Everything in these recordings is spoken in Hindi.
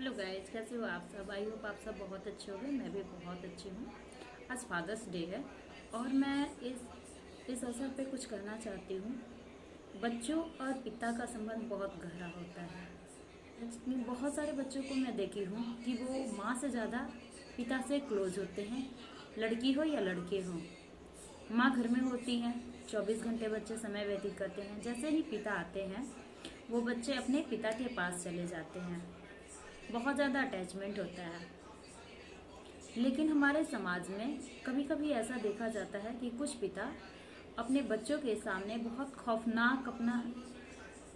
हेलो गाइस, कैसे हो आप सब। आई होप आप सब बहुत अच्छे होंगे। मैं भी बहुत अच्छी हूँ। आज फादर्स डे है और मैं इस अवसर पे कुछ कहना चाहती हूँ। बच्चों और पिता का संबंध बहुत गहरा होता है। बहुत सारे बच्चों को मैं देखी हूँ कि वो माँ से ज़्यादा पिता से क्लोज होते हैं, लड़की हो या लड़के हो। माँ घर में होती हैं, 24 घंटे बच्चे समय व्यतीत करते हैं। जैसे ही पिता आते हैं वो बच्चे अपने पिता के पास चले जाते हैं। बहुत ज़्यादा अटैचमेंट होता है। लेकिन हमारे समाज में कभी कभी ऐसा देखा जाता है कि कुछ पिता अपने बच्चों के सामने बहुत खौफनाक अपना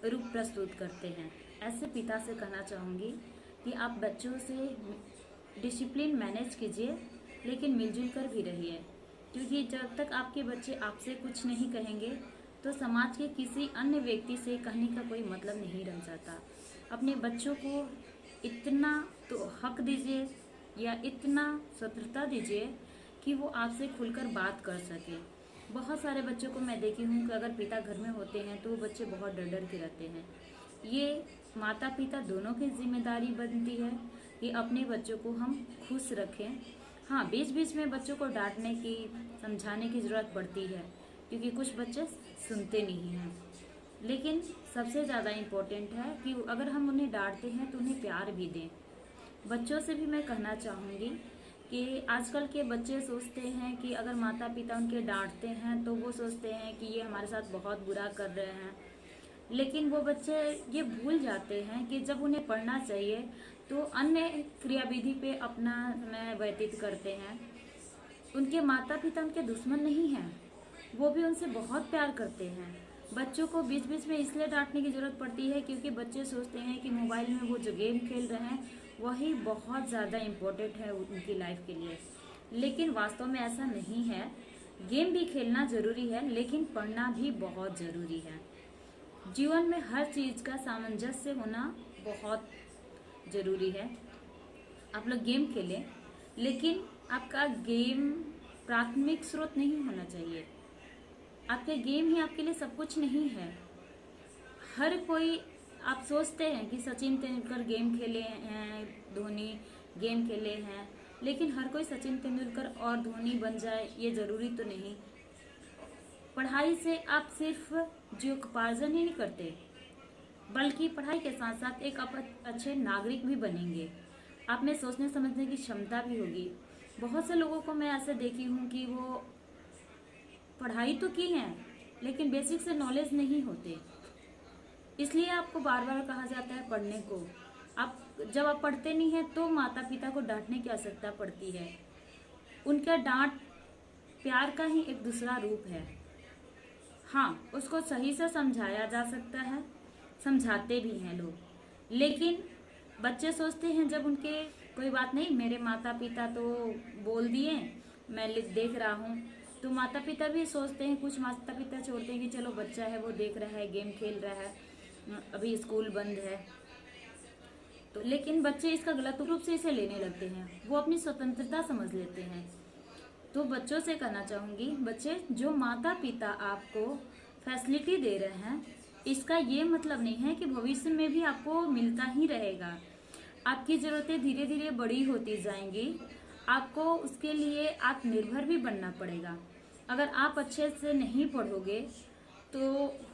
रूप प्रस्तुत करते हैं। ऐसे पिता से कहना चाहूँगी कि आप बच्चों से डिसिप्लिन मैनेज कीजिए, लेकिन मिलजुल कर भी रहिए, क्योंकि जब तक आपके बच्चे आपसे कुछ नहीं कहेंगे तो समाज के किसी अन्य व्यक्ति से कहने का कोई मतलब नहीं रह जाता। अपने बच्चों को इतना तो हक दीजिए या इतना स्वतंत्रता दीजिए कि वो आपसे खुलकर बात कर सके। बहुत सारे बच्चों को मैं देखी हूँ कि अगर पिता घर में होते हैं तो वो बच्चे बहुत डर डर के रहते हैं। ये माता पिता दोनों की जिम्मेदारी बनती है कि अपने बच्चों को हम खुश रखें। हाँ, बीच बीच में बच्चों को डांटने की, समझाने की ज़रूरत पड़ती है, क्योंकि कुछ बच्चे सुनते नहीं हैं। लेकिन सबसे ज़्यादा इम्पोर्टेंट है कि अगर हम उन्हें डांटते हैं तो उन्हें प्यार भी दें। बच्चों से भी मैं कहना चाहूँगी कि आजकल के बच्चे सोचते हैं कि अगर माता पिता उनके डांटते हैं तो वो सोचते हैं कि ये हमारे साथ बहुत बुरा कर रहे हैं। लेकिन वो बच्चे ये भूल जाते हैं कि जब उन्हें पढ़ना चाहिए तो अन्य क्रियाविधि पे अपना समय व्यतीत करते हैं। उनके माता पिता उनके दुश्मन नहीं हैं, वो भी उनसे बहुत प्यार करते हैं। बच्चों को बीच बीच में इसलिए डांटने की ज़रूरत पड़ती है क्योंकि बच्चे सोचते हैं कि मोबाइल में वो जो गेम खेल रहे हैं वही बहुत ज़्यादा इम्पोर्टेंट है उनकी लाइफ के लिए। लेकिन वास्तव में ऐसा नहीं है। गेम भी खेलना ज़रूरी है, लेकिन पढ़ना भी बहुत ज़रूरी है। जीवन में हर चीज़ का सामंजस्य होना बहुत ज़रूरी है। आप लोग गेम खेलें, लेकिन आपका गेम प्राथमिक स्रोत नहीं होना चाहिए। आपके गेम ही आपके लिए सब कुछ नहीं है। हर कोई, आप सोचते हैं कि सचिन तेंदुलकर गेम खेले हैं, धोनी गेम खेले हैं, लेकिन हर कोई सचिन तेंदुलकर और धोनी बन जाए ये ज़रूरी तो नहीं। पढ़ाई से आप सिर्फ जीविकोपार्जन ही नहीं करते, बल्कि पढ़ाई के साथ साथ एक अच्छे नागरिक भी बनेंगे। आप में सोचने समझने की क्षमता भी होगी। बहुत से लोगों को मैं ऐसे देखी हूँ कि वो पढ़ाई तो की है लेकिन बेसिक से नॉलेज नहीं होते, इसलिए आपको बार बार कहा जाता है पढ़ने को। आप जब आप पढ़ते नहीं हैं तो माता पिता को डांटने की आवश्यकता पड़ती है। उनका डांट प्यार का ही एक दूसरा रूप है। हाँ, उसको सही से समझाया जा सकता है, समझाते भी हैं लोग, लेकिन बच्चे सोचते हैं जब उनके कोई बात नहीं, मेरे माता पिता तो बोल दिए, मैं देख रहा हूँ, तो माता पिता भी सोचते हैं, कुछ माता पिता छोड़ते हैं कि चलो बच्चा है वो देख रहा है, गेम खेल रहा है, अभी स्कूल बंद है। तो लेकिन बच्चे इसका गलत रूप से इसे लेने लगते हैं, वो अपनी स्वतंत्रता समझ लेते हैं। तो बच्चों से कहना चाहूँगी, बच्चे, जो माता पिता आपको फैसिलिटी दे रहे हैं इसका ये मतलब नहीं है कि भविष्य में भी आपको मिलता ही रहेगा। आपकी ज़रूरतें धीरे धीरे बड़ी होती जाएंगी, आपको उसके लिए आत्मनिर्भर भी बनना पड़ेगा। अगर आप अच्छे से नहीं पढ़ोगे तो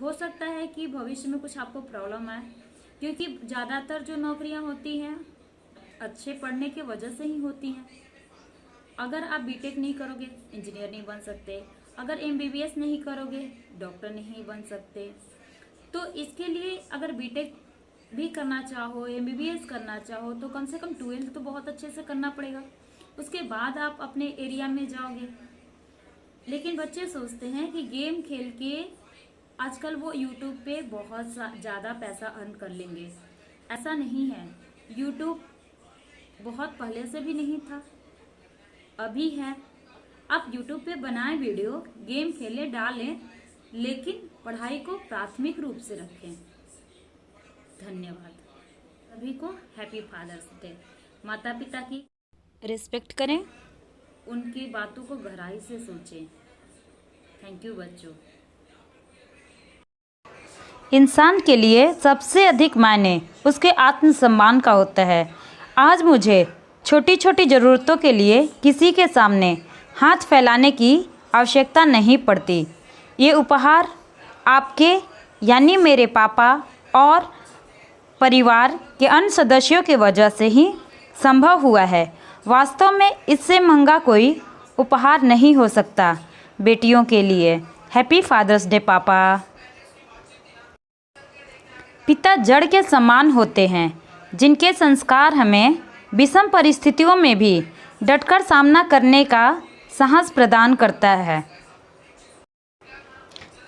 हो सकता है कि भविष्य में कुछ आपको प्रॉब्लम आए, क्योंकि ज़्यादातर जो नौकरियां होती हैं अच्छे पढ़ने की वजह से ही होती हैं। अगर आप बीटेक नहीं करोगे इंजीनियर नहीं बन सकते, अगर एमबीबीएस नहीं करोगे डॉक्टर नहीं बन सकते। तो इसके लिए अगर बीटेक भी करना चाहो, एमबीबीएस करना चाहो, तो कम से कम 12th तो बहुत अच्छे से करना पड़ेगा, उसके बाद आप अपने एरिया में जाओगे। लेकिन बच्चे सोचते हैं कि गेम खेल के आजकल वो यूट्यूब पे बहुत ज़्यादा पैसा अर्न कर लेंगे। ऐसा नहीं है। यूट्यूब बहुत पहले से भी नहीं था, अभी है। आप यूट्यूब पे बनाएं वीडियो, गेम खेलें, डालें, लेकिन पढ़ाई को प्राथमिक रूप से रखें। धन्यवाद। सभी को हैप्पी फादर्स डे। माता पिता की रिस्पेक्ट करें, उनकी बातों को गहराई से सोचें। थैंक यू बच्चों। इंसान के लिए सबसे अधिक मायने उसके आत्मसम्मान का होता है। आज मुझे छोटी छोटी ज़रूरतों के लिए किसी के सामने हाथ फैलाने की आवश्यकता नहीं पड़ती। ये उपहार आपके यानी मेरे पापा और परिवार के अन्य सदस्यों की वजह से ही संभव हुआ है। वास्तव में इससे महंगा कोई उपहार नहीं हो सकता बेटियों के लिए। हैप्पी फादर्स डे पापा। पिता जड़ के समान होते हैं जिनके संस्कार हमें विषम परिस्थितियों में भी डटकर सामना करने का साहस प्रदान करता है।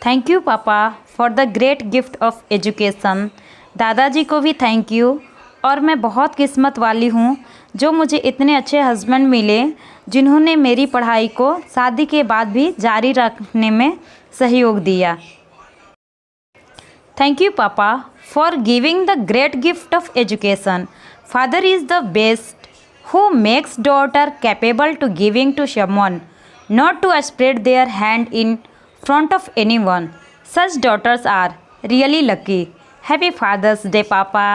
Thank you papa for the great gift of education. दादाजी को भी थैंक यू। और मैं बहुत किस्मत वाली हूँ जो मुझे इतने अच्छे हस्बैंड मिले जिन्होंने मेरी पढ़ाई को शादी के बाद भी जारी रखने में सहयोग दिया। Thank you papa for giving the great gift of education. Father is the best who makes daughter capable to giving to someone, not to spread their hand in front of anyone. Such daughters are really lucky. Happy Father's Day, Papa.